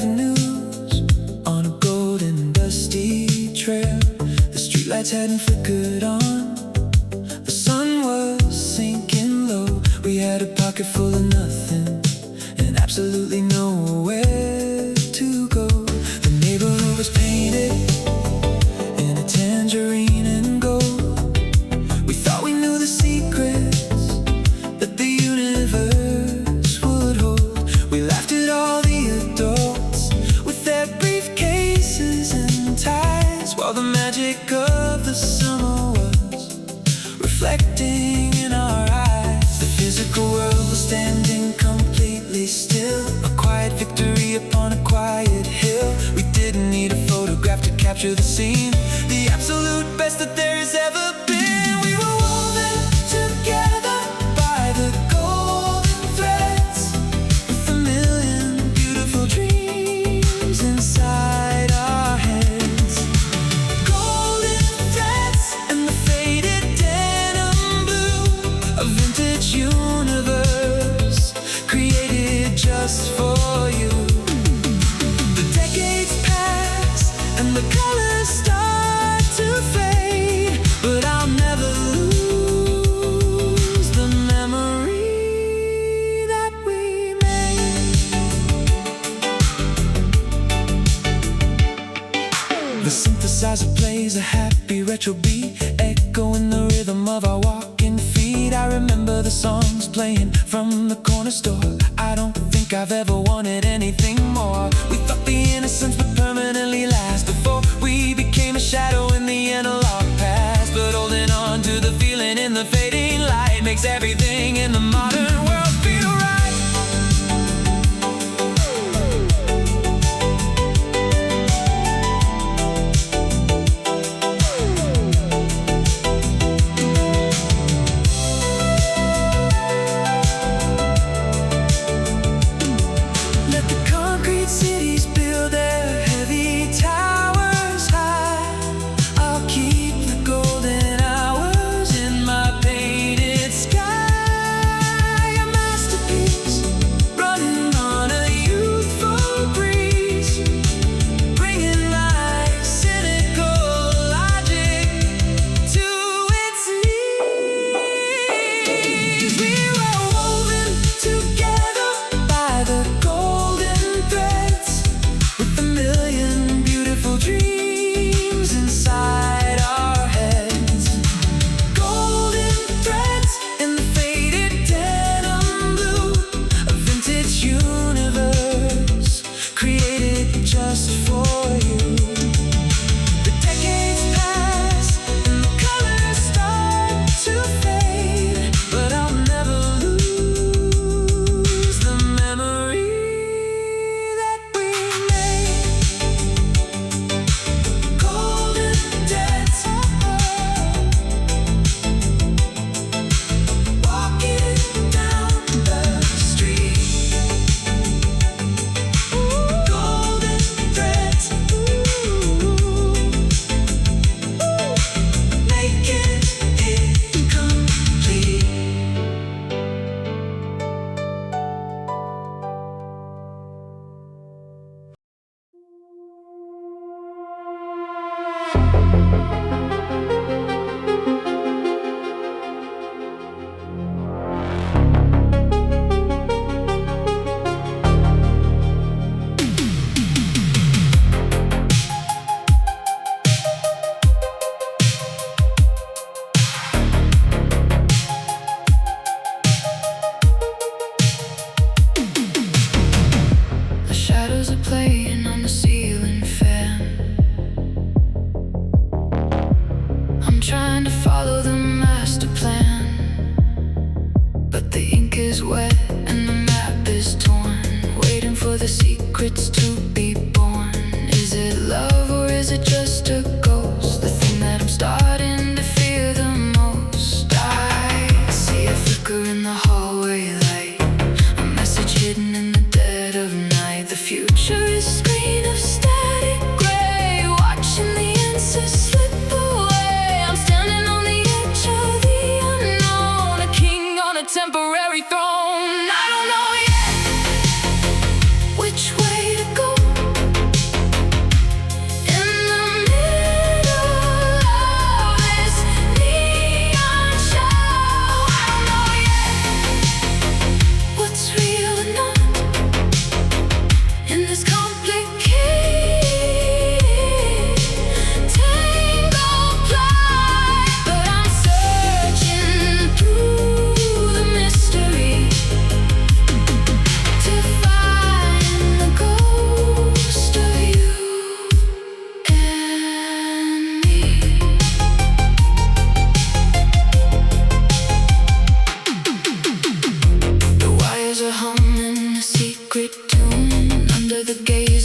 avenues on a golden dusty trail. The streetlights hadn't flickered on, the sun was sinking low. We had a pocket full of nothing and absolutely nowhere to go. The neighborhood was painted in a tangerine and gold. We thought we knew the secrets that the universe would hold. We laughed at all the adults with their briefcases and ties, while the magic of the summer was reflecting in our eyes. The physical world was standing completely still, a quiet victory upon a quiet hill. We didn't need a photograph to capture the scene, the absolute best that there has ever been. We were woven together by the golden threads, with a million beautiful dreams inside our heads. Golden threads and the faded denim blue, a vintage universe created just for you. The decades pass and the colors start to fade, but I'll never lose the memory that we made. The synthesizer plays a happy retro beat, echoing the rhythm of our walking feet. I remember the songs playing from the corner store. I don't think I've ever wanted anything more. We thought the innocence would permanently last before we became a shadow in the analog past. But holding on to the feeling in the fading light makes everything in the modern world feel right. Let the concrete cities build their heavy towers high. I'll keep the golden hours in my painted sky. A masterpiece running on a youthful breeze, bringing my cynical logic to its knees. We were woven together by the golden threads, with a million beautiful dreams inside our heads. Golden threads in the faded denim blue, a vintage universe created just for you. The decades pass and the colors start to fade, but I'll never lose the memory that we made. Golden threads, walking down the street. Golden threads, making it complete. The shadows are playing on the ceiling fan. I'm trying to follow the master plan, but the ink is wet and the map is torn, waiting for the secrets to be born. Is it love or is it just a ghost? The thing that I'm starting to fear the most. I see a flicker in the hallway light, a message hidden in the dead of night. The future is a screen of static gray, watching the answers slip away. I'm standing on the edge of the unknown, a king on a temporary throne. I don't know yet which way to go.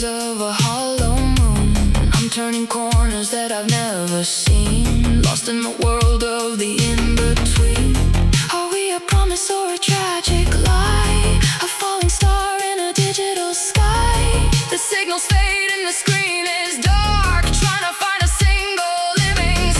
colors of a hollow moon. I'm turning corners that I've never seen, lost in the world of the in-between. Are we a promise or a tragic lie? A falling star in a digital sky. The signals fade and the screen is dark, trying to find a single living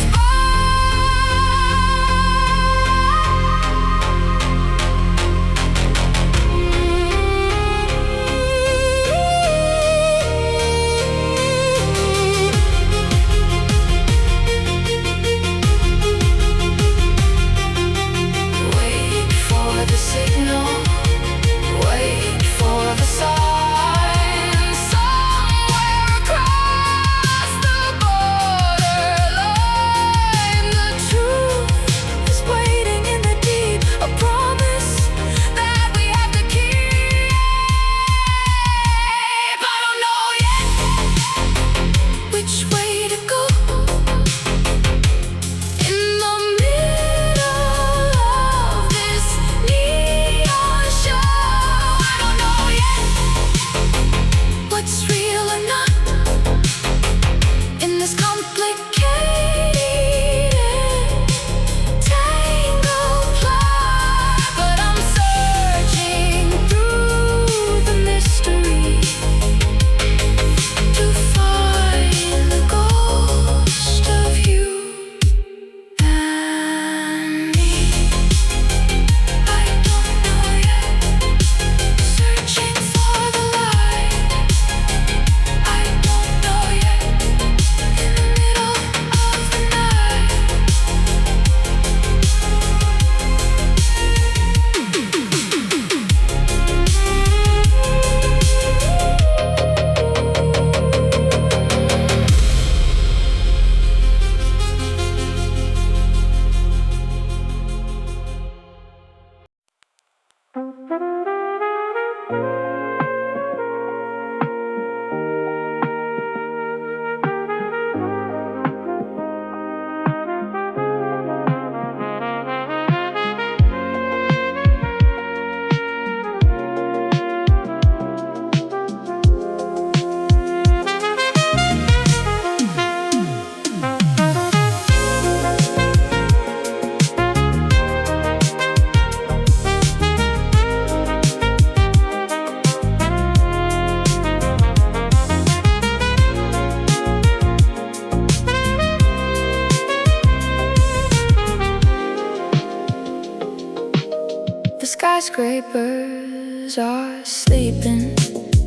skyscrapers are sleeping,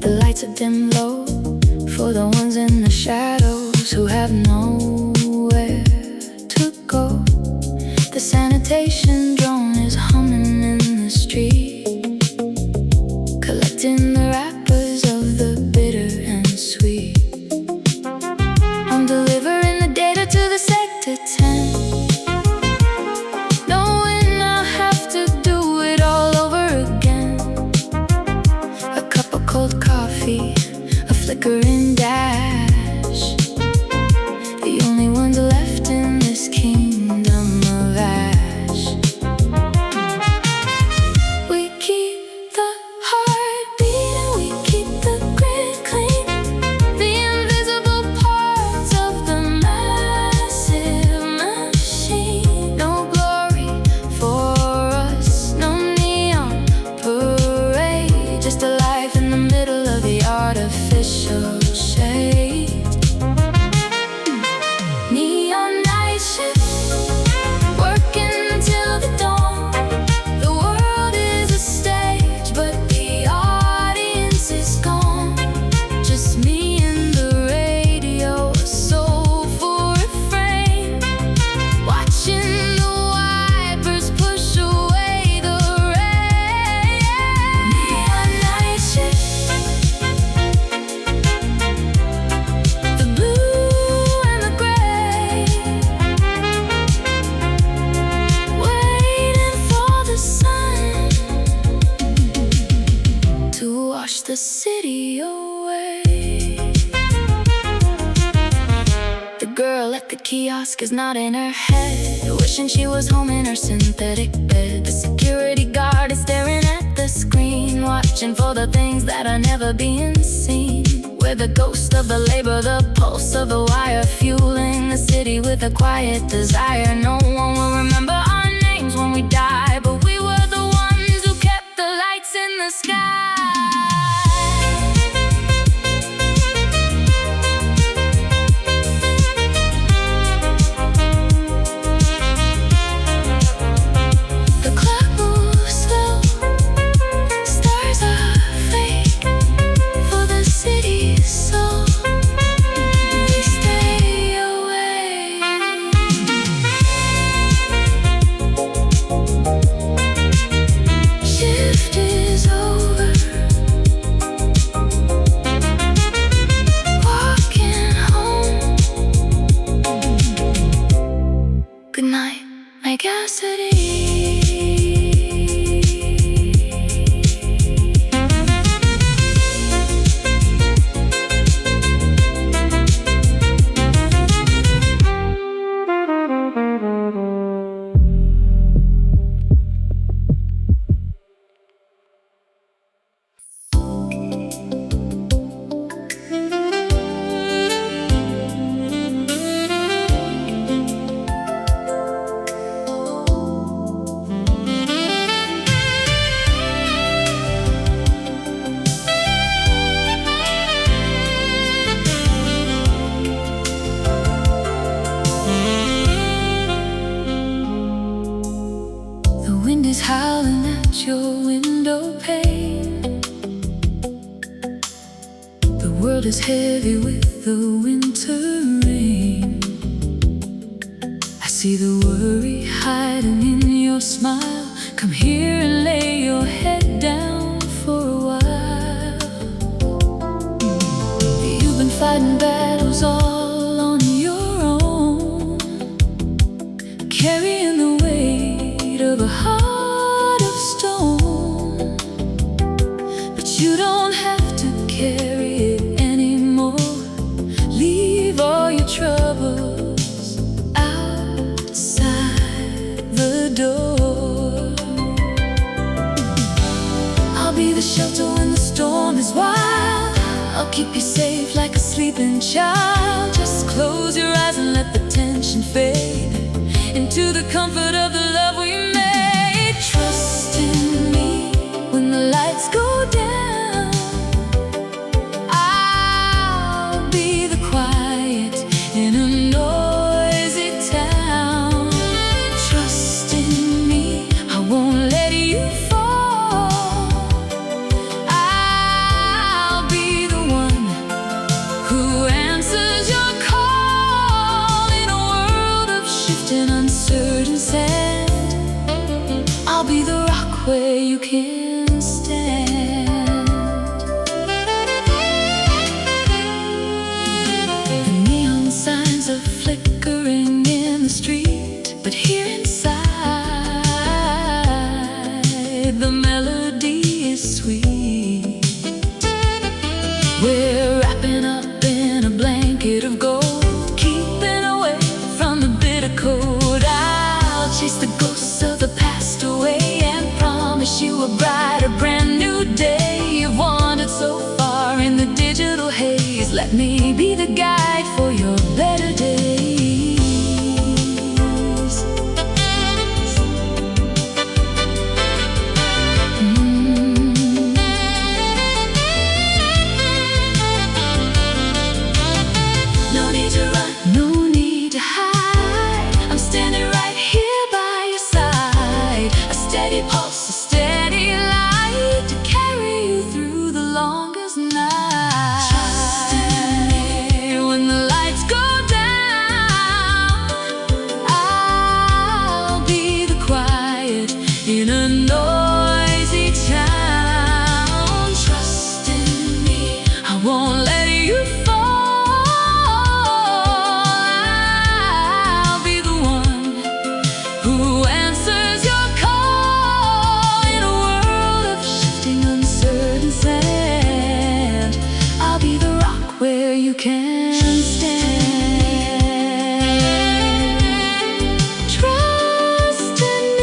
the lights are dim low for the ones in the shadows who have nowhere to go. The sanitation drone is humming in the street, collecting the wrappers of the bitter and sweet. I'm delivering the data to the sector 10, a flickering dash, the only ones left in this kingdom of ash. We keep the heart beating, we keep the grid clean, the invisible parts of the massive machine. No glory for us, no neon parade, just a life in the middle of the artificial shade. Neon night shift, working until the dawn. The world is a stage, but the audience is gone. Just me and the radio, a soulful refrain, watching the wipers push away the rain. Neon night shift, the city away. The girl at the kiosk is nodding her head, wishing she was home in her synthetic bed. The security guard is staring at the screen, watching for the things that are never being seen. We're the ghost of the labor, the pulse of the wire, fueling the city with a quiet desire. No one will remember our names when we die, but we were the ones who kept the lights in the sky. Howling at your window pane. The world is heavy with the winter rain. I see the worry hiding in your smile. Come here and lay your head down for a while. You've been fighting battles all on your own, carrying the weight of a heart. You don't have to carry it anymore. Leave all your troubles outside the door. I'll be the shelter when the storm is wild. I'll keep you safe like a sleeping child. Just close your eyes and let the tension fade into the comfort of the love we made. Trust in me when the lights go down. Where you can stand. The neon signs are flickering in the street, but here inside the melody is sweet. We're wrapping up in a blanket of gold, keeping away from the bitter cold. I'll chase the ghosts of the past away, you a brighter, brand new day. You've wandered so far in the digital haze. Let me be the guide for your better days. No need to run, no need to hide. I'm standing right here by your side. A steady pulse, in a noisy town. Trust in me, I won't let you fall. I'll be the one who answers your call. In a world of shifting, uncertain sand, I'll be the rock where you can stand. Trust in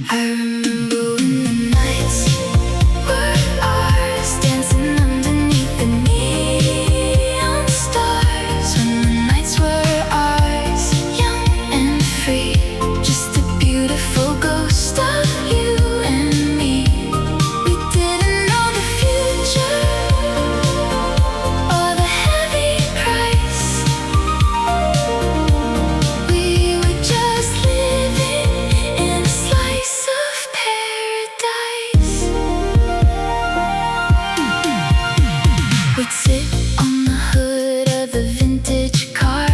I remember when the nights were ours, dancing underneath the neon stars. When the nights were ours, young and free, just a beautiful ghost of you and me. We didn't know the future or the heavy price. We were just living in a slice of paradise. We'd sit on the hood of a vintage car,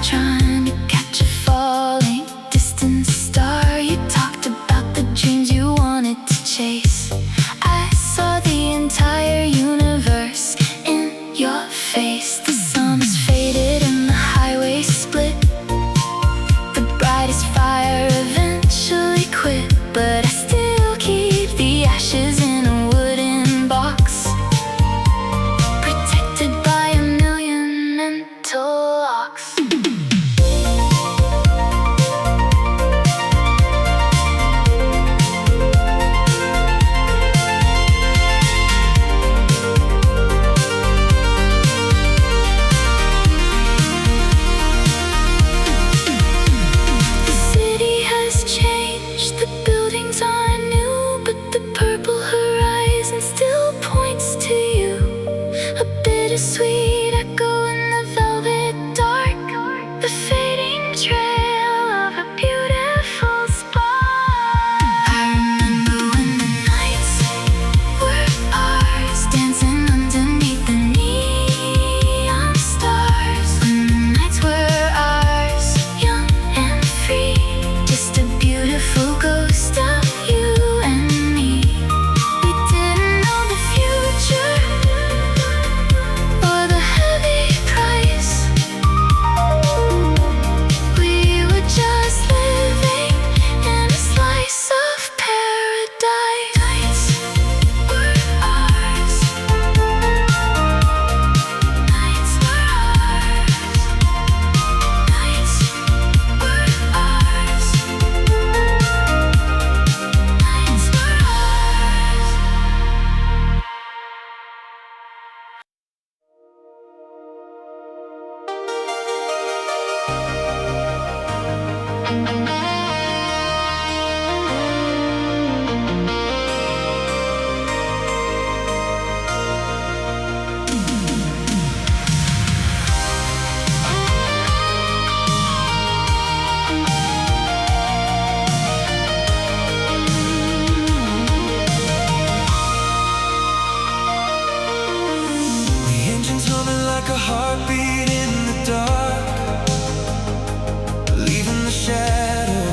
trying to catch a falling distant star. You talked about the dreams you wanted to chase. I saw the entire universe in your face. The summers faded and the highway split. The brightest fire eventually quit, but I still keep the ashes in a wooden box, protected by a million mental locks. The city has changed, the buildings are new, but the purple horizon still points to you. A bittersweet echo in the velvet dark, the fading trail of a beautiful spark. I remember when the nights were ours, dancing underneath the neon stars. When the nights were ours, young and free, just a beautiful ghost of you and me. We didn't know the future or the heavy price. We were just living in a slice of paradise. Nights were ours. Nights were ours. Nights were ours. Nights were ours. The engine's humming like a heartbeat in the dark, leaving the shadow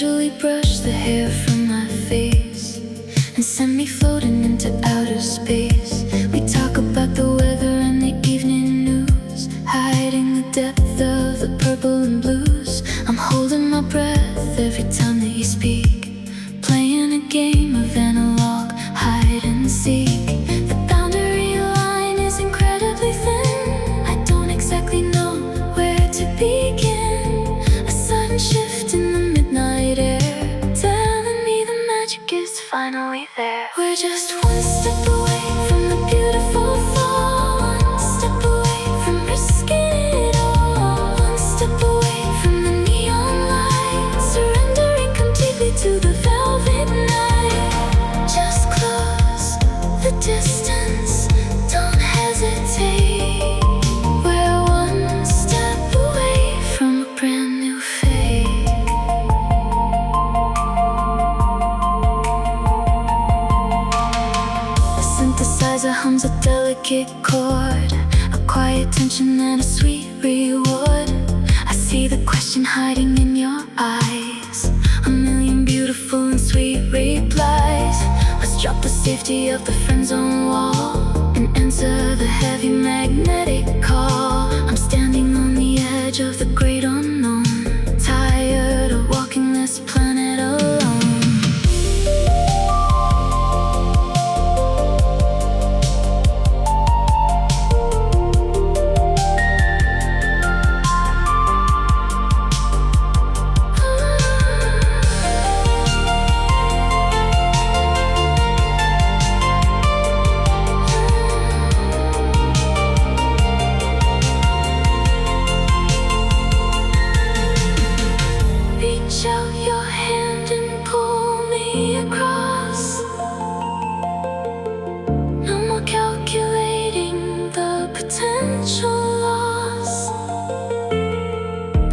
casually brush the hair from my face and send me floating into outer space. We talk about the weather and the evening news, hiding the depth of the purple and blues. I'm holding my breath every time that you speak, playing a game of analog hide and seek. The boundary line is incredibly thin. I don't exactly know where to begin. A sudden shift in the midnight air, telling me the magic is finally there. We're just one step away from the beautiful fall, one step away from risking it all, one step away from the neon light, surrendering completely to the velvet night. Just close the distance, don't hesitate. We're one step away from a brand new fate. The synthesizer hums a delicate chord, a quiet tension and a sweet reward. I see the question hiding in your eyes, a million beautiful and sweet replies. Let's drop the safety of the friend zone wall and enter the heavy magnetic call. I'm standing on the edge of the great unknown, tired of walking this planet alone. Reach out your hand and pull me across. No more calculating the potential loss.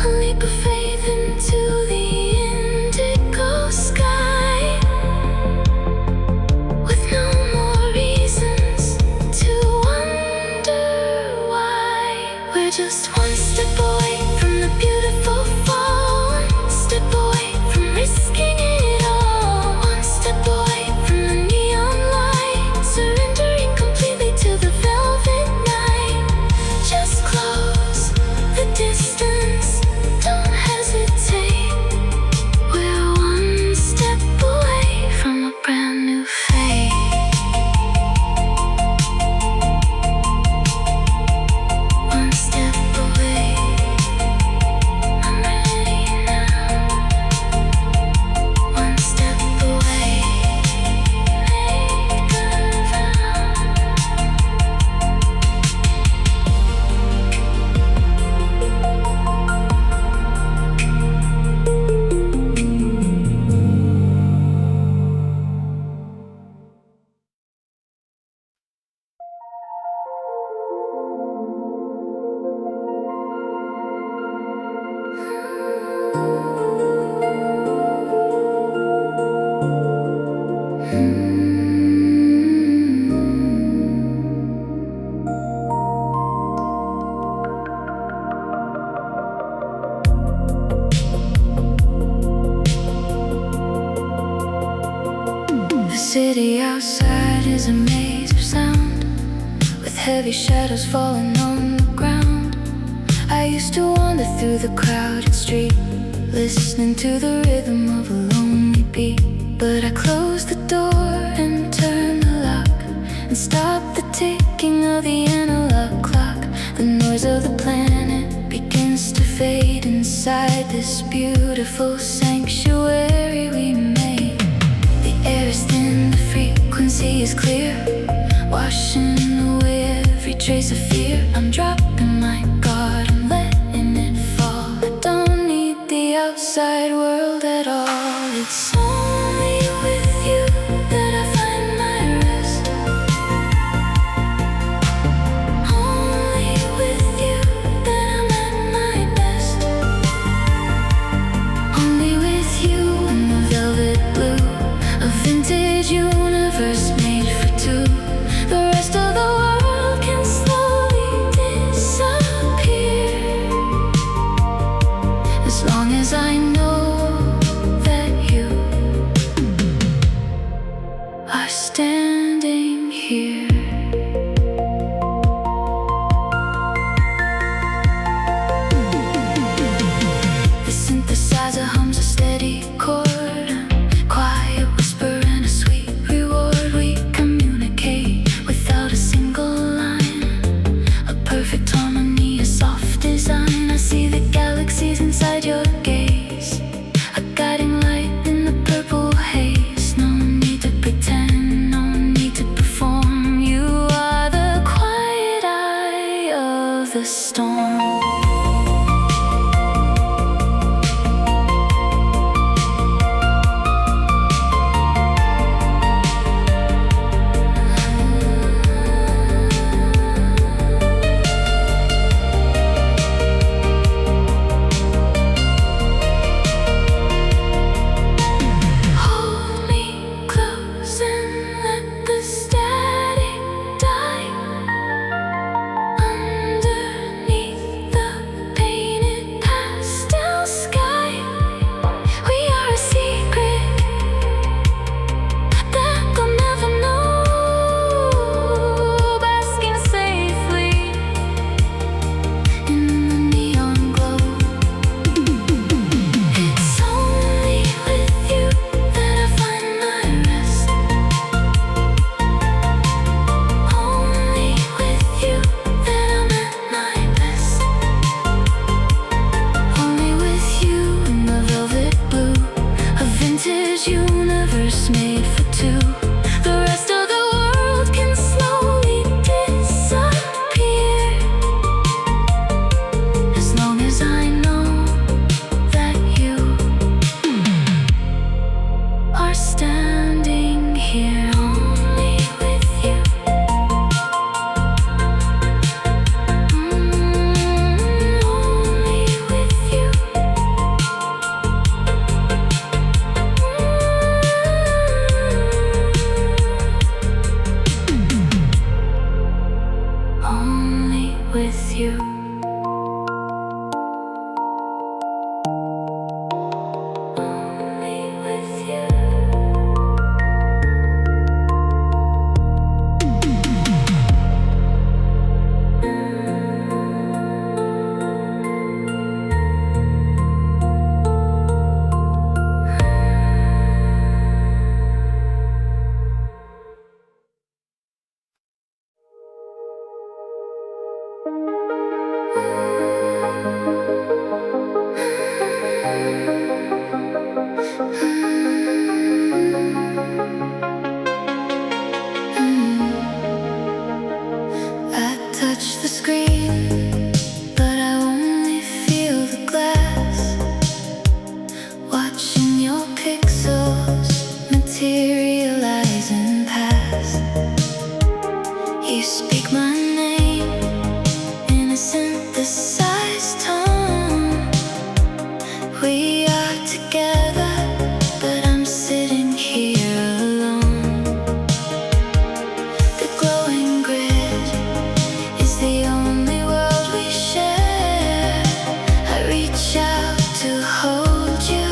A leap of faith into the indigo sky, with no more reasons to wonder why. We're just one step away from the beautiful fall, one step away from risking it all, one step away from the neon light, surrendering completely to the velvet night. Just close the distance, don't hesitate. We're one step away from a brand new fate. One step away, I'm ready now. One step away, make a vow. The city outside is a maze of sound, with heavy shadows falling on the ground. I used to wander through the crowded street, listening to the rhythm of a lonely beat. But I closed the door and turned the lock, and stopped the ticking of the analog clock. The noise of the planet begins to fade inside this beautiful sanctuary we made. The air is thin, the frequency is clear, washing away every trace of fear. I'm dropping my guard, I'm letting it fall. I don't need the outside world at all. It's only with you that I find my rest. Only with you that I'm at my best. Only with you in the velvet blue, a vintage universe made for two. The rest of the world can slowly disappear, as long as I know that was made for two. The rest of the world can slowly disappear, as long as I know that you are standing here. Only with you. Only with you. Only with you. Only with you. I touch the screen, but I only feel the glass. Watching your pixels materialize and pass. You speak my name in a synthesized tone. We are together, but I'm sitting here alone. The glowing grid is the only world we share. I reach out to hold you,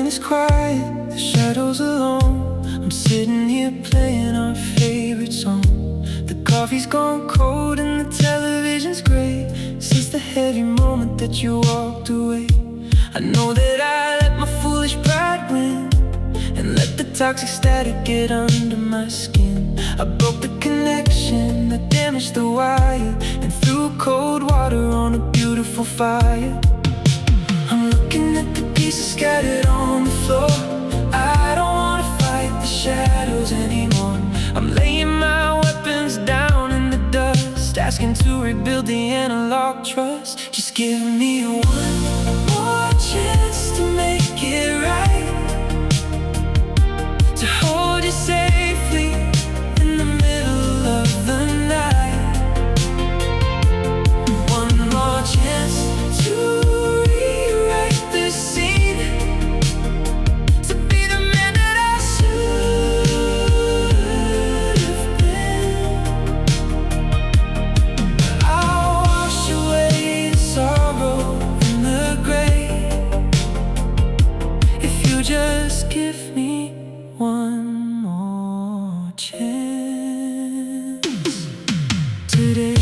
when it's quiet, the shadows alone. I'm sitting here playing our favorite song. The coffee's gone cold and the television's gray since the heavy moment that you walked away. I know that I let my foolish pride win and let the toxic static get under my skin. I broke the connection, I damaged the wire, and threw cold water on a beautiful fire. I'm looking at the pieces scattered on the floor. I don't wanna fight the shadows anymore. I'm laying my weapons down in the dust, asking to rebuild the analog trust. Just give me one more chance to make it right, to hold you safely in the middle of the night. One more chance to rewrite this scene, to be the man that I should have been. I'll wash away the sorrow and the grave if you just give me one more chance today.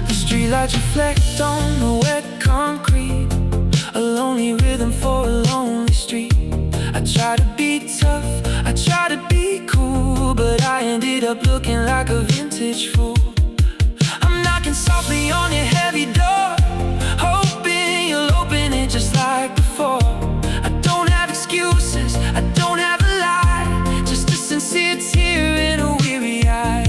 The streetlights reflect on the wet concrete, a lonely rhythm for a lonely street. I try to be tough, I try to be cool, but I ended up looking like a vintage fool. I'm knocking softly on your heavy door, hoping you'll open it just like before. I don't have excuses, I don't have a lie, just a sincere tear in a weary eye.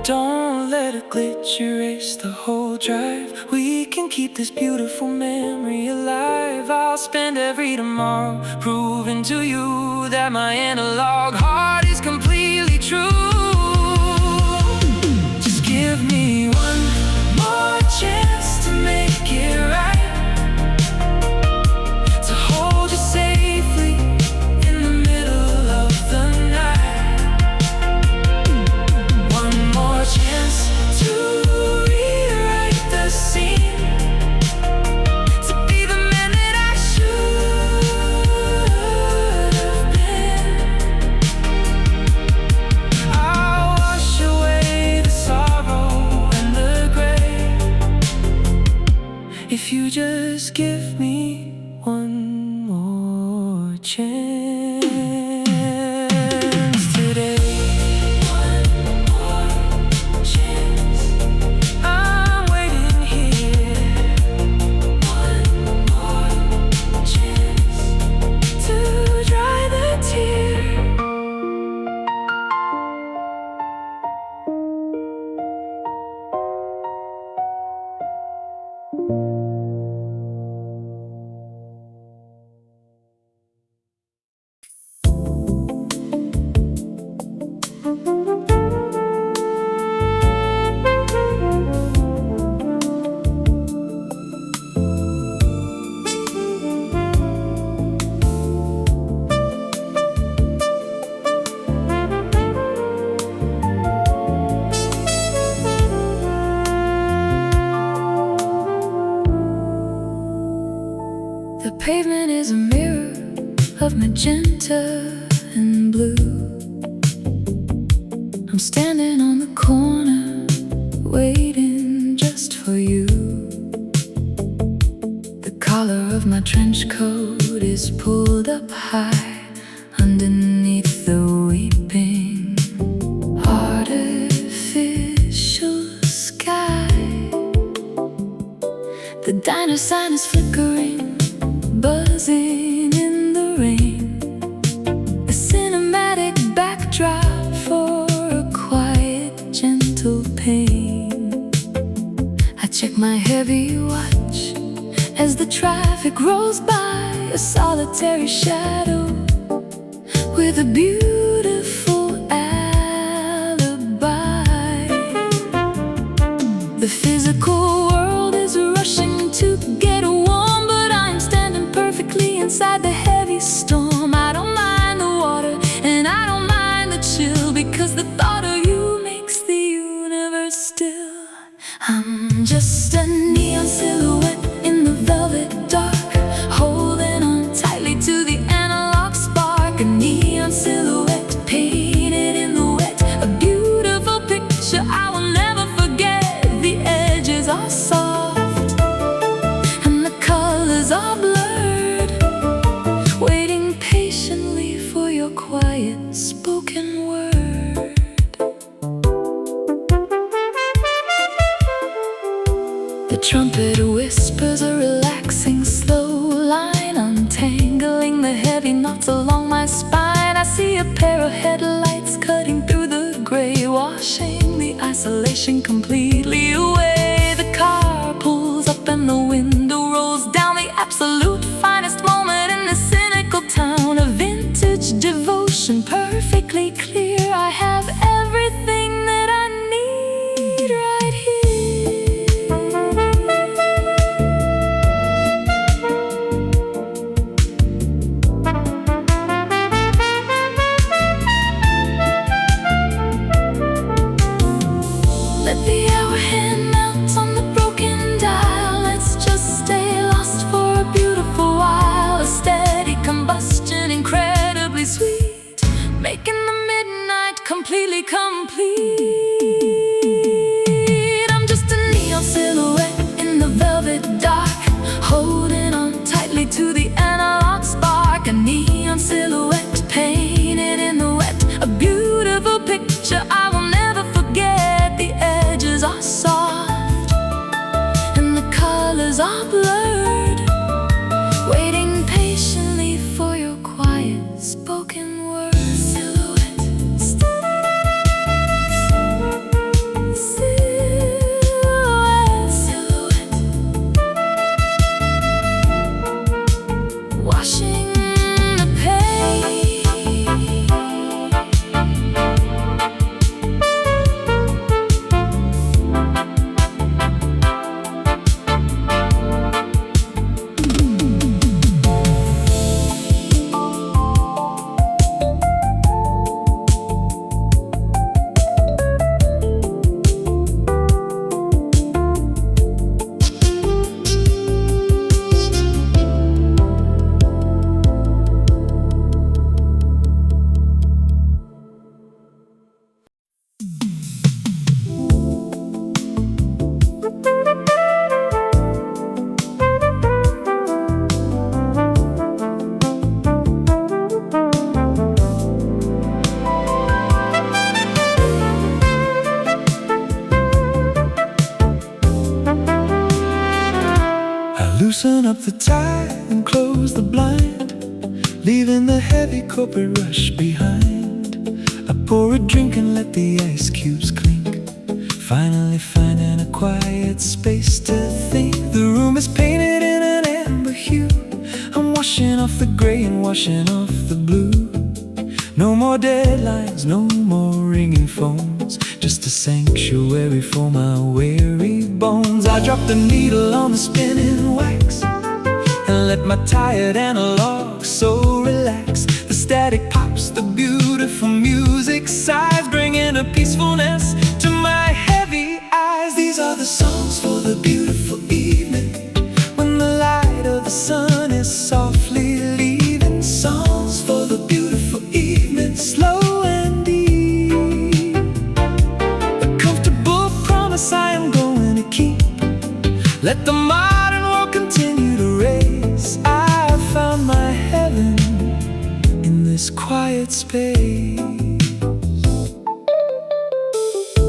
Don't let a glitch erase the whole drive. We can keep this beautiful memory alive. I'll spend every tomorrow proving to you that my analog heart is completely true. Just give me one more chance to make it right, to hold you safely in the middle of the night. One more chance to rewrite the scene, to be the man that I should have been. I'll wash away the sorrow and the gray if you just give me one more chance today. One more chance, I'm waiting here. One more chance to dry the tear. The pavement is a mirror of magenta and blue. I'm standing on the corner, waiting just for you. The collar of my trench coat is pulled up high underneath the weeping artificial sky. The diner sign is flickering, buzzing in the rain, a cinematic backdrop for a quiet, gentle pain. I check my heavy watch as the traffic rolls by, a solitary shadow with a beautiful alibi. The physical world is rushing to get warm, but I'm standing perfectly inside the heavy storm. I don't mind the water and I don't mind the chill, because the thought of you makes the universe still. I'm just a neon silhouette in the velvet dark, holding on tightly to the analog spark. A neon silhouette painted in the wet, a beautiful picture I will never forget. The edges are soft and the colors are blurred, waiting patiently for your quiet spoken word. The trumpet whispers a relaxing slow line, untangling the heavy knots along my spine. I see a pair of headlights cutting through the gray, washing the isolation completely away. The car pulls up and the window rolls down, the absolute finest moment in this cynical town. A vintage devotion, perfectly clear. I have everything that I need right here. Let the hour hand melt on the broken dial. Let's just stay lost for a beautiful while. A steady combustion, incredibly sweet, making the midnight completely complete. I'm just a neon silhouette in the velvet dark, holding on tightly to the analog spark. A neon silhouette painted in the wet, a beautiful picture I will never forget. The edges are soft and the colors are blurred, waiting patiently for your quiet spoken word. Silhouette, silhouette, silhouette, washing the pain. Loosen up the tie and close the blind, leaving the heavy corporate rush behind. I pour a drink and let the ice cubes clink, finally finding a quiet space to think. The room is painted in an amber hue. I'm washing off the gray and washing off the blue. No more deadlines, no more ringing phones, just a sanctuary for my weary bones. I drop the needle on the spinning wax and let my tired analog soul relax. The static pops, the beautiful music sighs, bringing a peacefulness to my heavy eyes. These are the songs for the beautiful evening, when the light of the sun is softly leaving. Songs for the beautiful evening, slow and deep. A comfortable promise I am going to keep. Let the modern world continue to race. I found my heaven in this quiet space.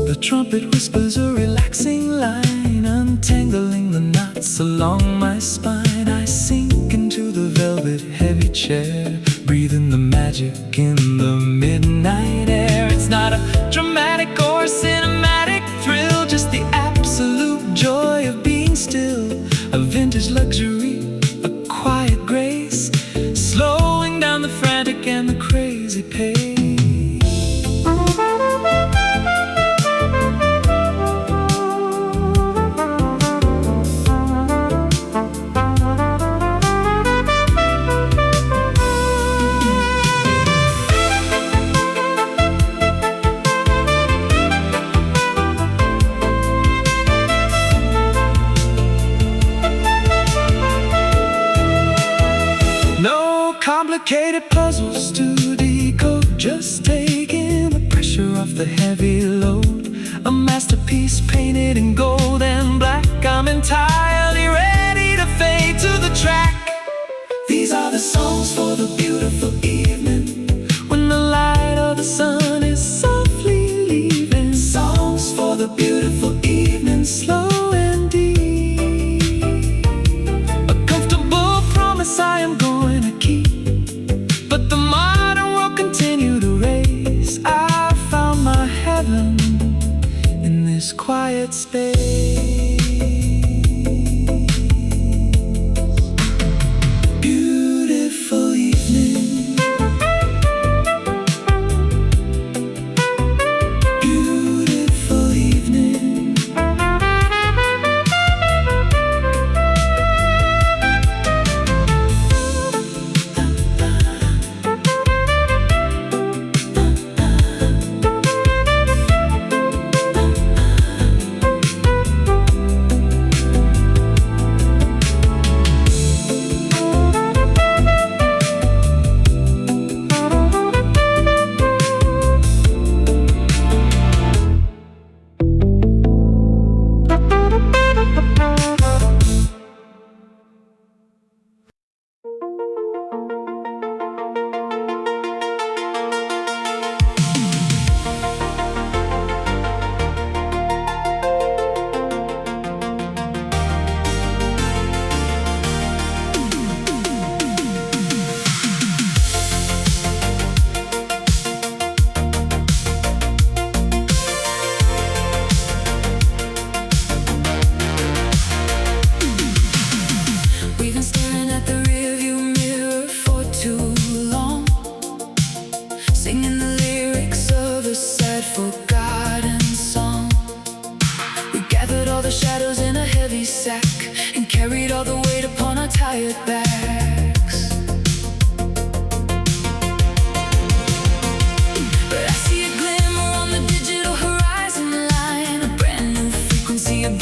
The trumpet whispers a relaxing line, untangling the knots along my spine. I sink into the velvet heavy chair, breathing the magic in the midnight air. It's not a dramatic or cinematic thrill, just the absolute joy of being still. A vintage luxury, a quiet grace, slowing down the frantic and the crazy pace.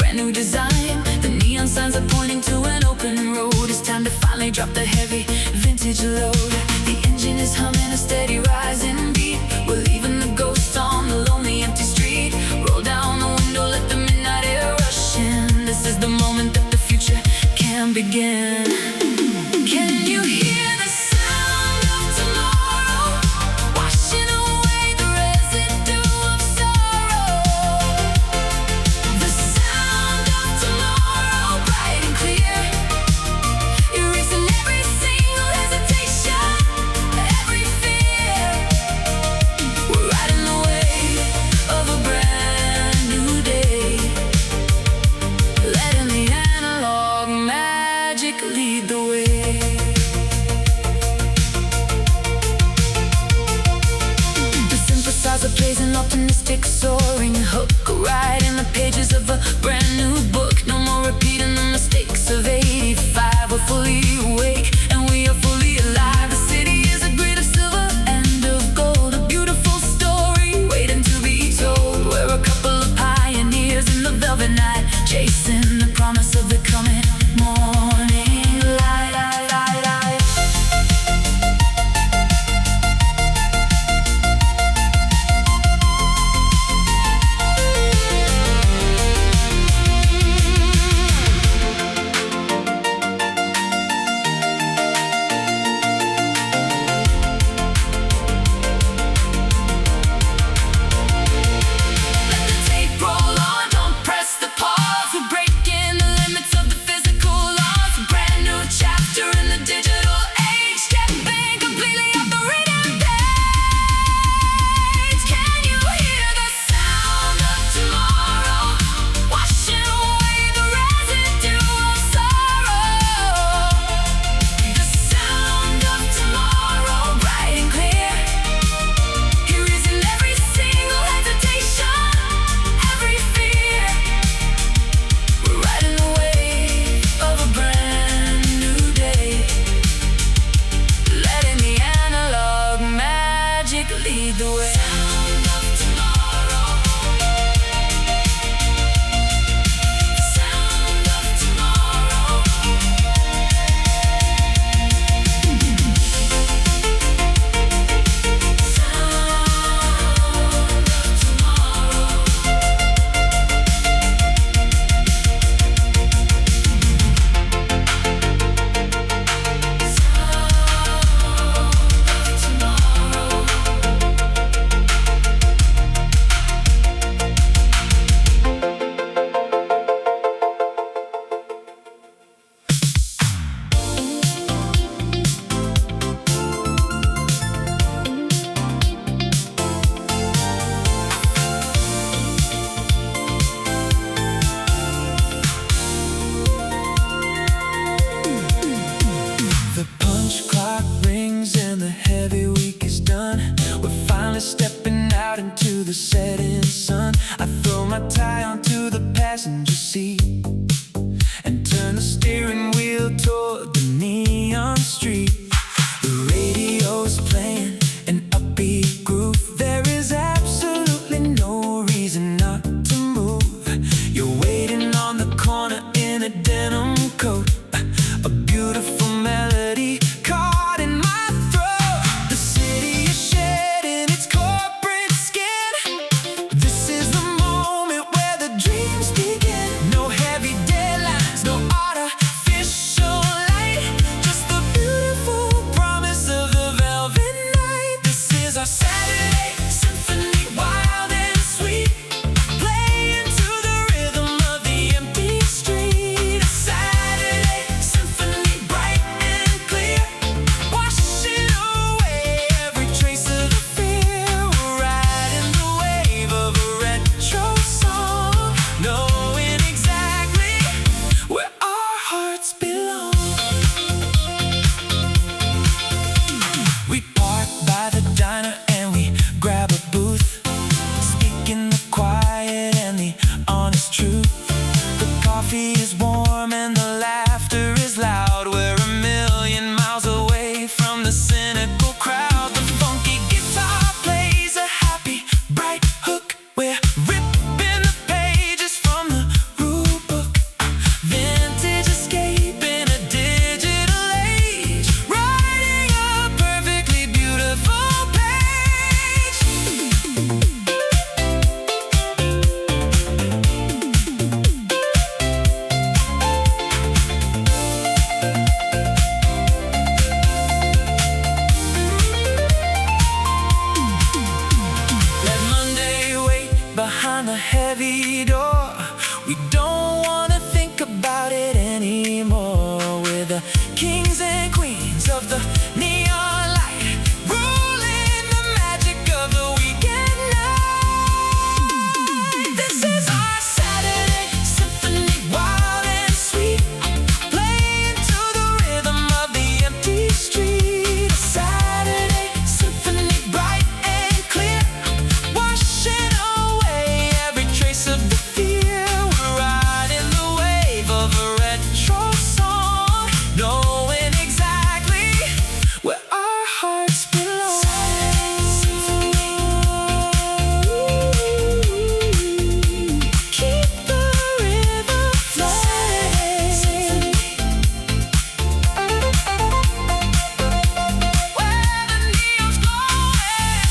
brand new design. The neon signs are pointing to an open road. It's time to finally drop the heavy vintage load. The engine is humming a steady rising beat. We're leaving the ghost on the lonely empty street. Roll down the window, let the midnight air rush in. This is the moment that the future can begin. Can you hear the sound of tomorrow, washing away the residue of sorrow? The sound of tomorrow, bright and clear, erasing every single hesitation, every fear. We're riding the wave of a brand new day, letting the analog magic lead the way. Plays an optimistic soaring hook, right in the pages of a brand new book. No more repeating the mistakes of '85. We're fully awake and we are fully alive. The city is a grid of silver and of gold, a beautiful story waiting to be told. We're a couple of pioneers in the velvet night, chasing the promise of the coming morning light. Lead the way. Sound of tomorrow. Sound of tomorrow. Stepping out into the setting sun, I throw my tie onto the passenger seat and turn the steering wheel toward the neon street. The radio's playing an upbeat groove. There is absolutely no reason not to move. You're waiting on the corner in a denim coat, a beautiful melody caught in my throat. The city is shedding its corporate skin. This is the moment where the dreams begin. No heavy deadlines, no artificial light, just the beautiful promise of the velvet night. This is our Saturday symphony, wild and sweet, playing to the rhythm of the empty street. A Saturday symphony, bright and clear, washing away every trace of the fear. We're riding the wave of a retro song, knowing exactly where our hearts belong. We park by the diner and we grab a booth, speaking the quiet and the honest truth. The coffee is warm and the laughter is loud. We're a million miles away from the cynical crowd. The funky guitar plays a happy, bright hook. We're ripping the pages from the rule don't wanna think about it anymore. We're the kings and queens of the neon light, ruling the magic of the weekend night. This is our Saturday symphony, wild and sweet, playing to the rhythm of the empty street. A Saturday symphony, bright and clear, washing away every trace of the fear. We're riding the wave of a retro song, knowing exactly where our hearts belong. Keep the river flowing, where the neon's glowing.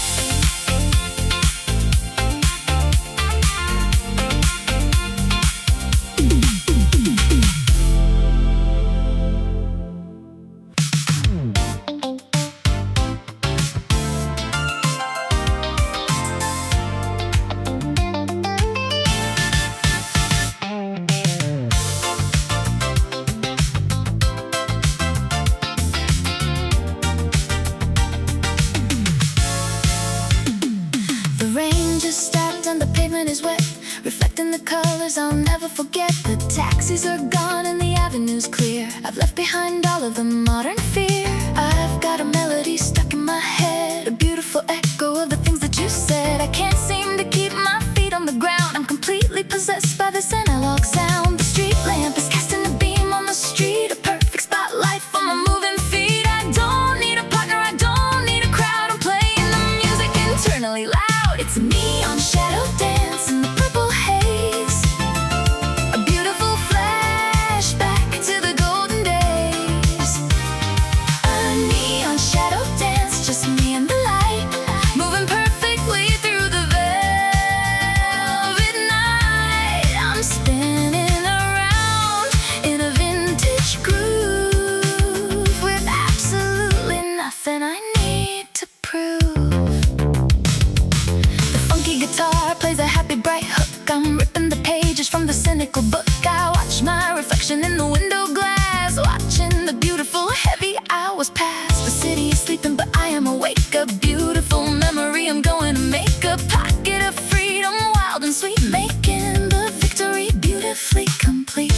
The rain just stopped and the pavement is wet, reflecting the colors I'll never forget. The taxis are gone and the avenue's clear. I've left behind all of the modern fear. I've got a melody stuck in my head, a beautiful echo of the things that you said. I can't seem to keep my feet on the ground. I'm completely possessed by this analog sound. The street lamp is casting a beam on the street, a perfect spotlight for my moving feet. I don't need a partner, I don't need a crowd. I'm playing the music internally loud. It's a neon shadow dance in the purple haze, a beautiful flashback to the golden days. A neon shadow dance, just me and the light, moving perfectly through the velvet night. I'm spinning around in a vintage groove with absolutely nothing I need to prove. The funky guitar plays a happy bright hook. I'm ripping the pages from the cynical book. I watch my reflection in the window glass, watching the beautiful heavy hours pass. The city is sleeping but I am awake, a beautiful memory I'm going to make. A pocket of freedom, wild and sweet, making the victory beautifully complete.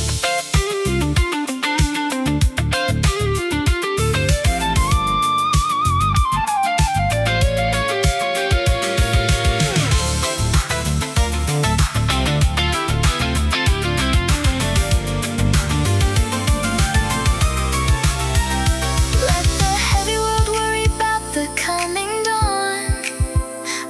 Let the heavy world worry about the coming dawn.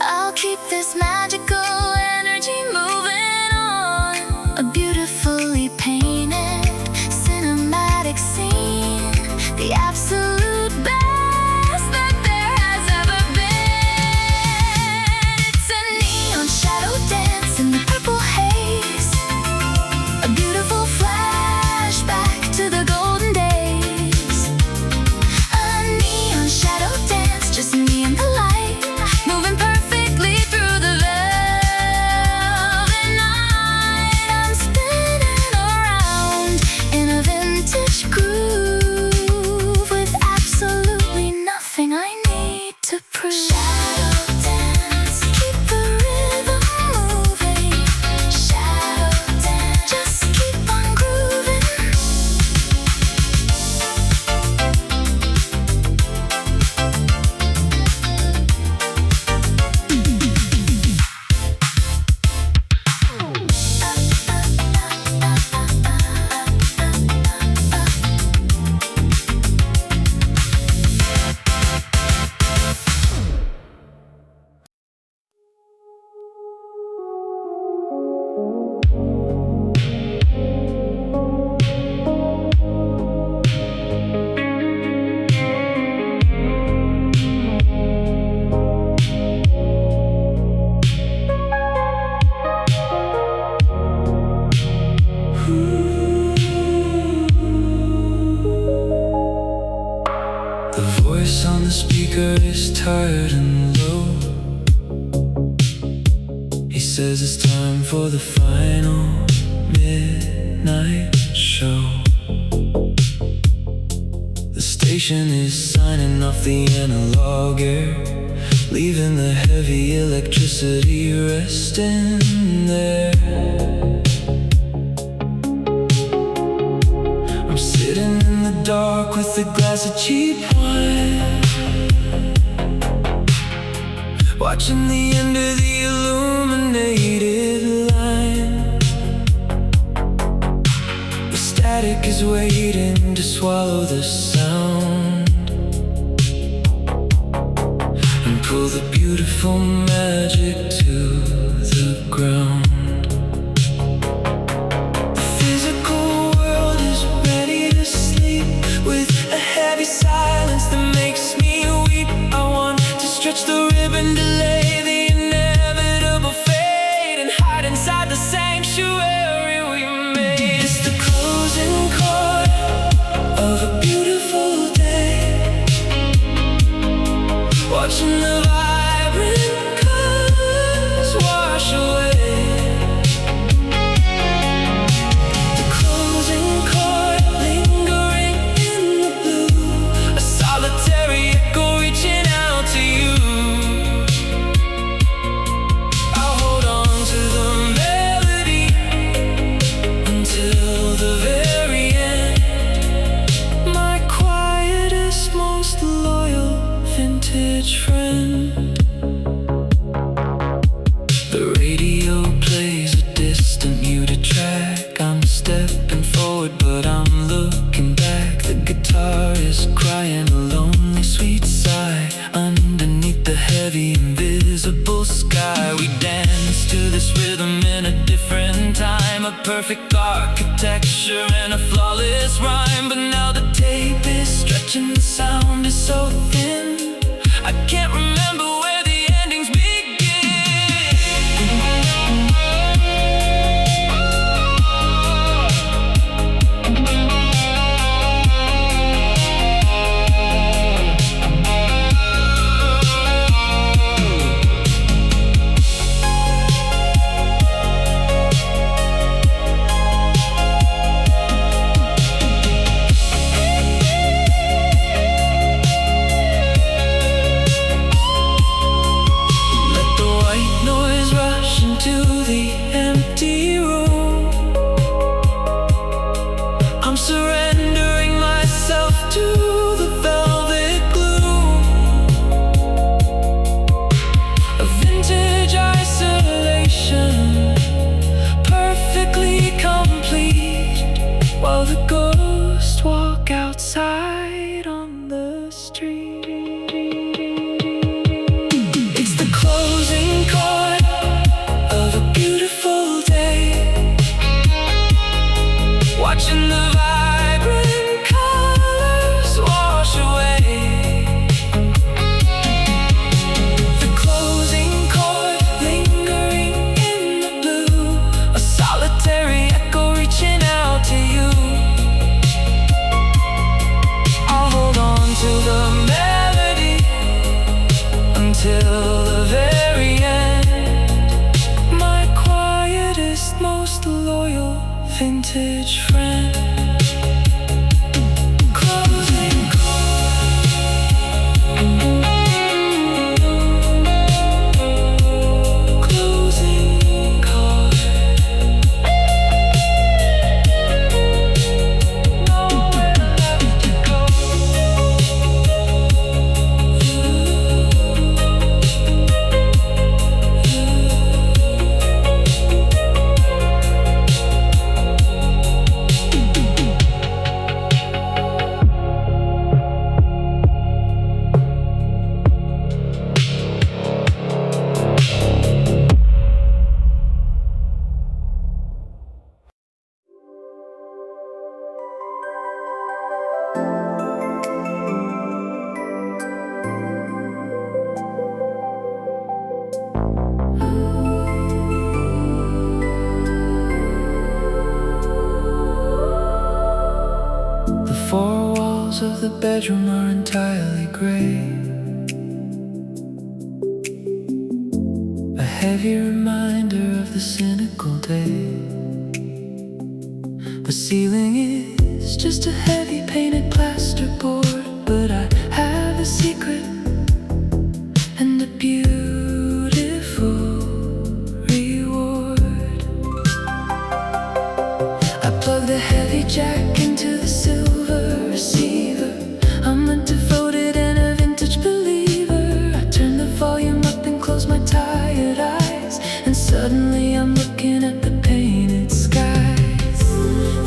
I'll keep this magical energy moving on. A beautifully painted cinematic scene, the absolute best that there has ever been. It's a neon shadow dance in the purple haze, a beautiful flashback to the golden days. A neon shadow dance, just me and the light, moving perfectly through the velvet night. I'm spinning around in a vintage groove with absolutely nothing I need to prove. Shadow dance, keep the rhythm moving. Shadow dance, just keep on grooving. speaker is tired and low. He says it's time for the final mix. station is signing off the analog air, leaving the heavy electricity resting there. I'm sitting in the dark with a glass of cheap wine, watching the end of the illuminated line. The static is waiting to swallow the sound and pull the beautiful magic to the ground. The physical world is ready to sleep with a heavy silence that makes me weep. I want to stretch the ribbon, delay the inevitable fate, and hide inside the sanctuary we made. It's the closing chord of a beautiful day, watching the vibrant colors wash away. The closing chord lingering in the blue, a solitary echo reaching out to you. I'll hold on to the melody until the very end. My quietest, most loyal vintage friend. The radio plays a distant muted track. I'm stepping forward, but I'm looking back. The guitar is crying a lonely, sweet sigh underneath the heavy, invisible sky. We dance to this rhythm in a different time, a perfect architecture and a flawless rhyme. But now the tape is stretching, the sound is so thin, I can't remember where the endings begin. I'm surrendering myself to the velvet glue, a vintage isolation, perfectly complete, while the ghosts walk outside on the street. It's the closing chord of a beautiful day, watching the vibrant colors wash away. The closing chord lingering in the blue, a solitary echo reaching out to you. I'll hold on to the melody until the very end. My quietest, most loyal vintage friend. Closing closing chord. Nowhere left to go. The four walls of the bedroom are entirely gray, a heavy reminder of the cynical day. The ceiling is just a heavy painted plasterboard, but I have a secret and a beautiful reward. I plug the heavy jack into the silver receiver. I'm a devoted and a vintage believer. I turn the volume up and close my tired eyes, and suddenly I'm looking at the painted skies.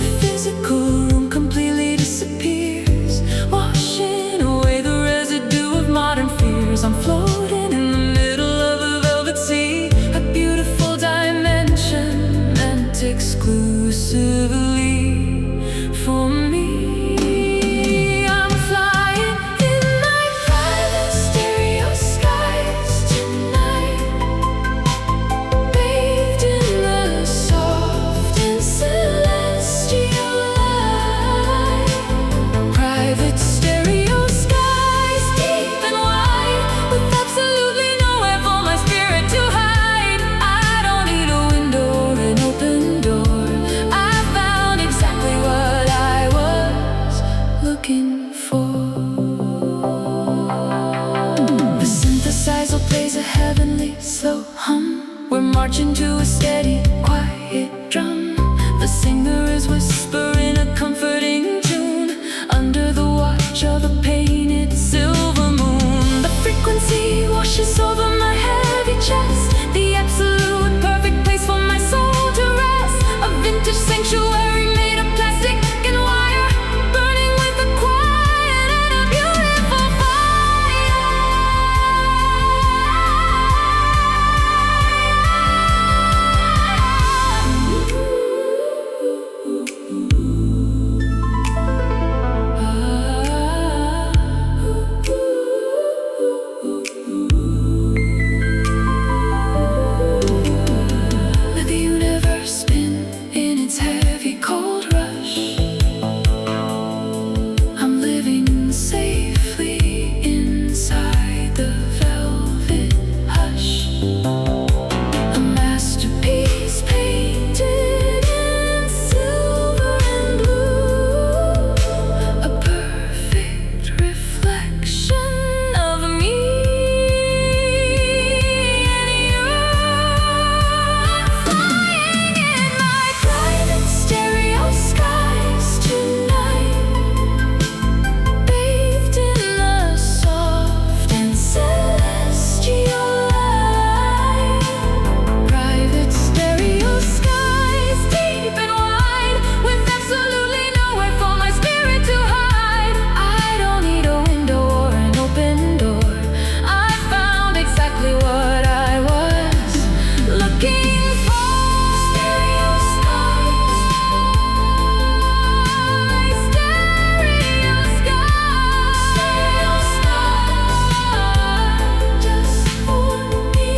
The physical room completely disappears, washing away the residue of modern fears. I'm floating in the middle of a velvet sea, a beautiful dimension meant exclusively for me. I'm flying in my private stereo skies tonight, bathed in the soft and celestial light. Private stereo skies, deep and wide, with absolutely nowhere for my spirit to hide. I don't need a window or an open door. I found exactly what I was looking for. The synthesizer plays a heavenly slow hum. We're marching to a steady, quiet drum. The singer is whispering a comforting tune under the watch of a painted silver moon. The frequency washes over my heavy chest, the absolute perfect place for my soul to rest. A vintage sanctuary made of plastic and wire, burning with a quiet and a beautiful fire. Let the universe spin in its heavy cold rush. I'm living safely inside the velvet hush. A masterpiece painted in silver and blue, a perfect reflection of me and you. Flying in my private stereo skies tonight, bathed in the soft and celestial light. Private stereo skies, deep and wide, with absolutely nowhere for my spirit to hide. I don't need a window or an open door. I found exactly what I was looking for. Stereo skies, stereo skies, just for me.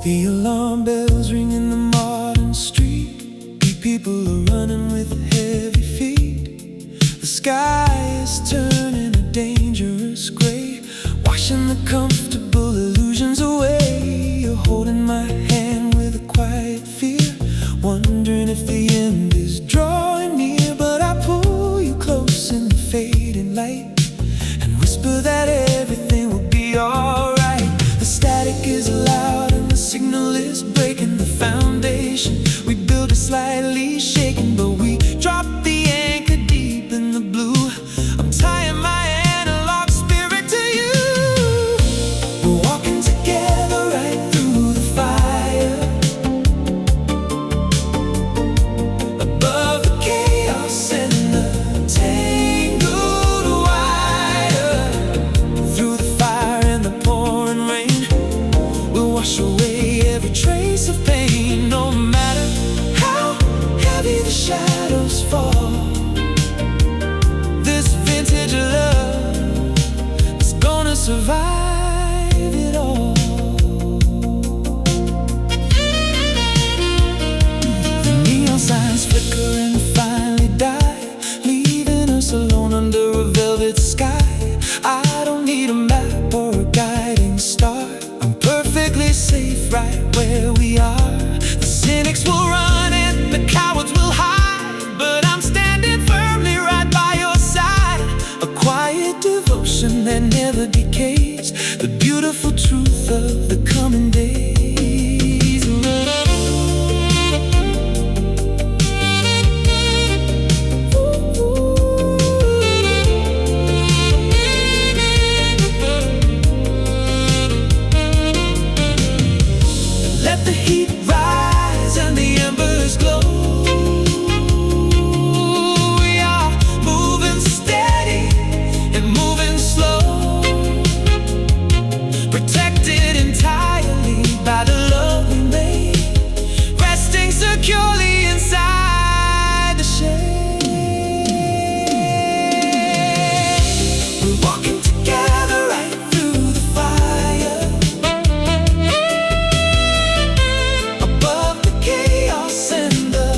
The alarm bells ring in the modern street. People are running with heavy feet. The sky is turning a dangerous gray, washing the comfortable illusions away. You're holding my hand with a quiet fear, wondering if the end is drawing near. But I pull you close in the fading light and whisper that everything will be alright. The static is loud and the signal is breaking the foundation. We build it slightly shaken, but we drop the anchor deep in the blue shadows fall. This vintage love is gonna survive it all. The neon signs flicker and finally die, leaving us alone under a velvet sky. I don't need a map or a guiding star. I'm perfectly safe right where we are. The cynics will run and the cowards will hide, but I'm standing firmly right by your side. A quiet devotion that never decays, the beautiful truth of the coming days. Let the heat rise and the embers glow. We are moving steady and moving slow, protected entirely by the love we made, resting securely inside the shade. We're walking together right through the fire, above the chaos and the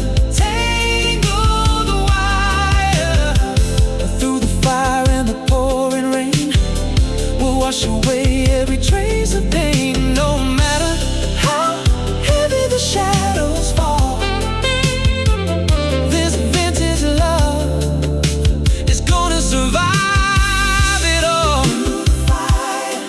tangled wire. Through the fire and the pouring rain, we'll wash away every trace of pain. No matter how heavy the shadows fall, this vintage love is gonna survive it all. Through the fire,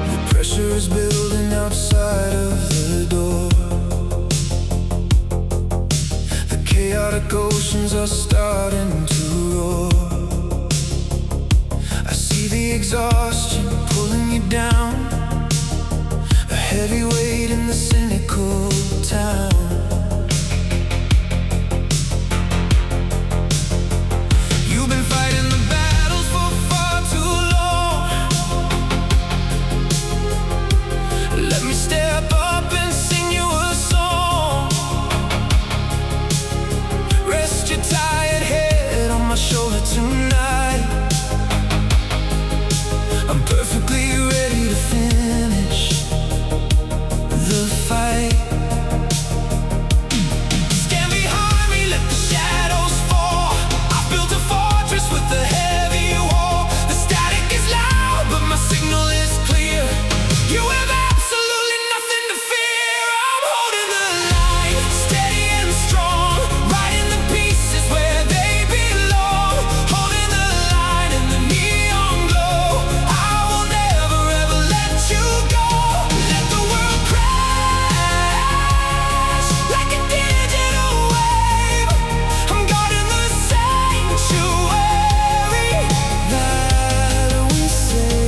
the pressure is building outside of the door. The chaotic oceans are starting to roar. I see the exhaustion pulling you down, a heavy weight in the cynical town. You've been fighting the battles for far too long. Let me step up and sing you a song. Rest your tired head on my shoulder tonight. I'm perfectly ready to finish the fight. Stand behind me, let the shadows fall. I built a fortress with a heavy wall. The static is loud, but my signal is clear. You have absolutely nothing to fear. I'm holding the line, steady and strong, right in the pieces where they belong. Holding the line in the neon glow. I will never ever let you go. Let the world crash like a digital wave. I'm guarding the sanctuary that we save.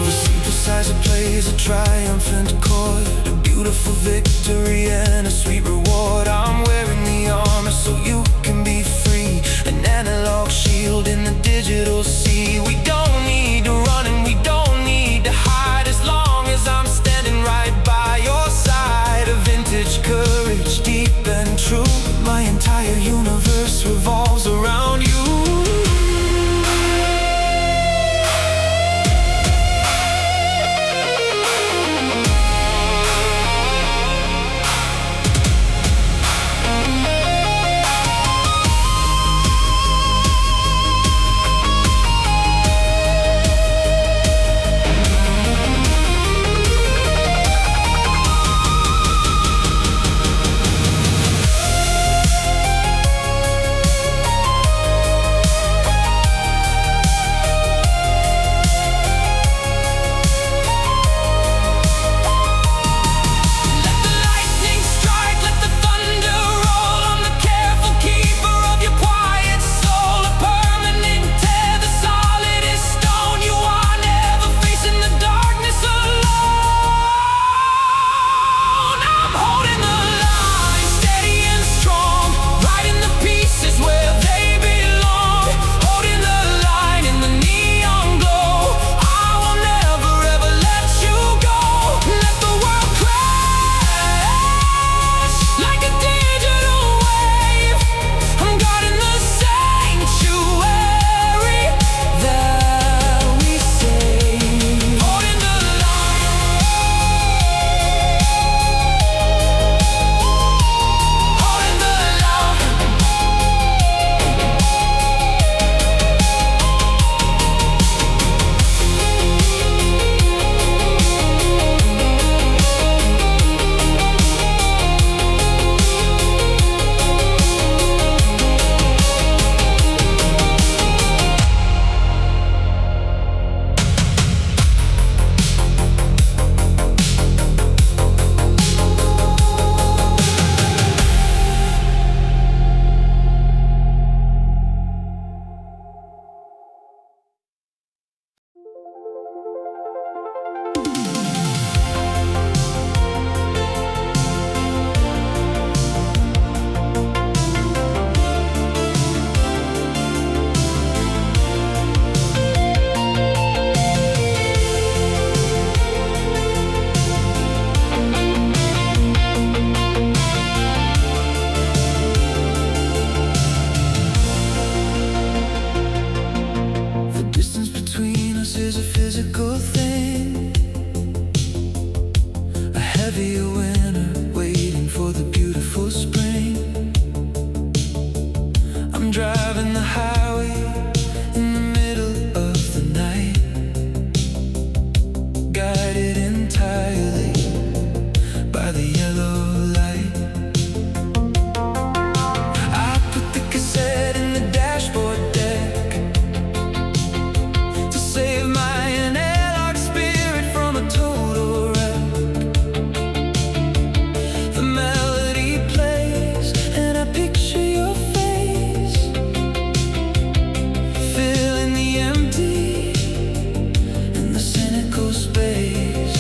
The synthesizer plays a triumphant chord, a beautiful victory and a sweet reward. I'm wearing the armor so you can be free, an analog shield in the digital sea. We don't need to run and we don't need to hide, as long as I'm standing right by your side. A vintage courage, deep and true. My entire universe revolves around you. heavier winter, waiting for the beautiful spring. I'm driving the highway in the middle of the night, guided entirely by the yellow light. I put the cassette in the dashboard deck to save my analog spirit from a total wreck. The melody plays and I picture your face, filling the empty and the cynical space.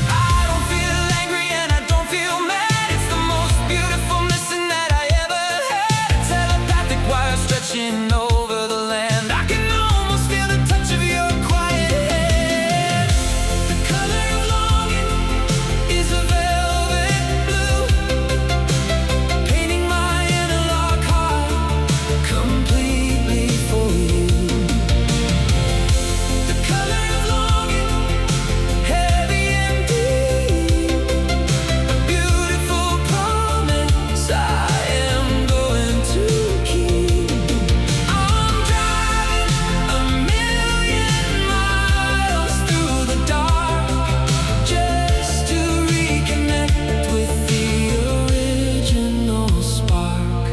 I don't feel angry and I don't feel mad. It's the most beautiful missing that I ever had. A telepathic wire stretching over the land. I can almost feel the touch of your quiet hand. The color of longing is a velvet blue, painting my analog heart completely for you. The color of longing, heavy and deep, a beautiful promise I am going to keep. I'm driving a million miles through the dark just to reconnect with the original spark.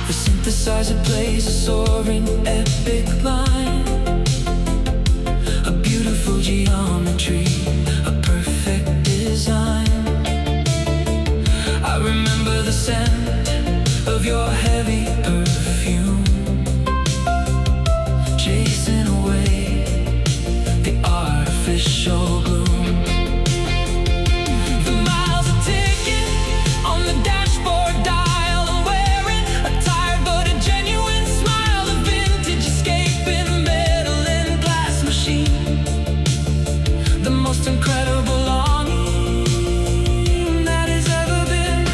The synthesizer plays a soaring epic line, a beautiful geometry, a perfect design. I remember the scent of your heavy perfume, chasing away the artificial gloom. The miles are ticking on the dashboard dial. I'm wearing a tired but a genuine smile, a vintage escaping a metal and glass machine. The most incredible longing that has ever been.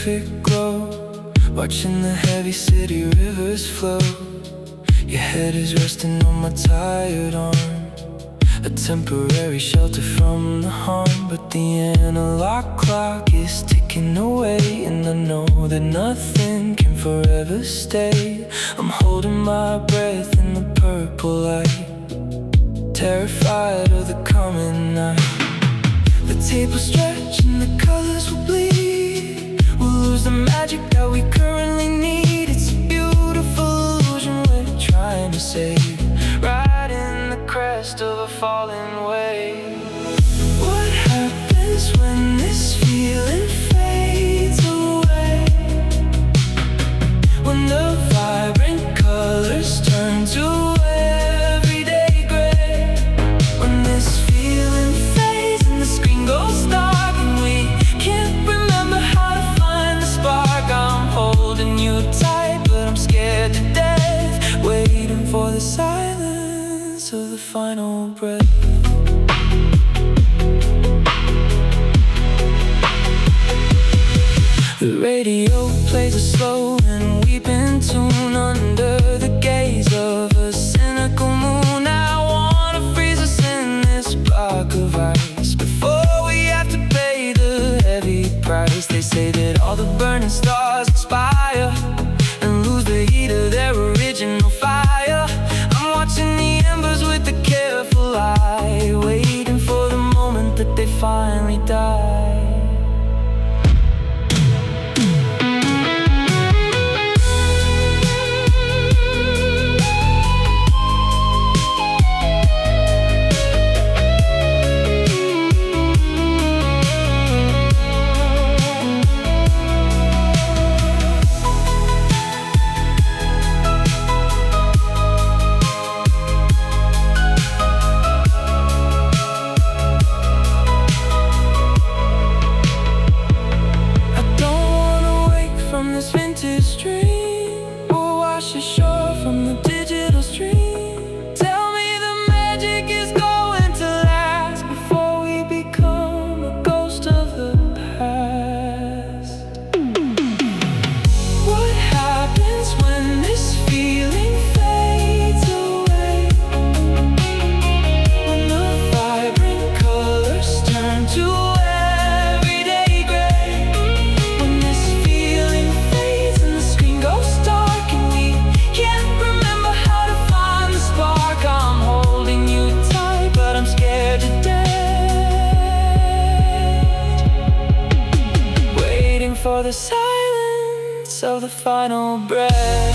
perfect glow, watching the heavy city rivers flow. Your head is resting on my tired arm, a temporary shelter from the harm. But the analog clock is ticking away, and I know that nothing can forever stay. I'm holding my breath in the purple light, terrified of the coming night. The tape will stretch and the colors will bleed. We'll lose the magic that we currently need. It's a beautiful illusion we're trying to save, right in the crest of a falling wave. What happens when this feeling fades away? When the vibrant colors turn to everyday gray. When this feeling fades and the screen goes dark, and we can't remember how to find the spark. I'm holding you tight, but I'm scared to death, waiting for the silence of the final breath. The radio plays a slow and weeping tune under the gaze of a cynical moon. I wanna freeze us in this block of ice before we have to pay the heavy price. They say that all the burning stars expire and lose the heat of their original fire. I'm watching the embers with a careful eye, waiting for the moment that they finally die. For the silence of the final breath.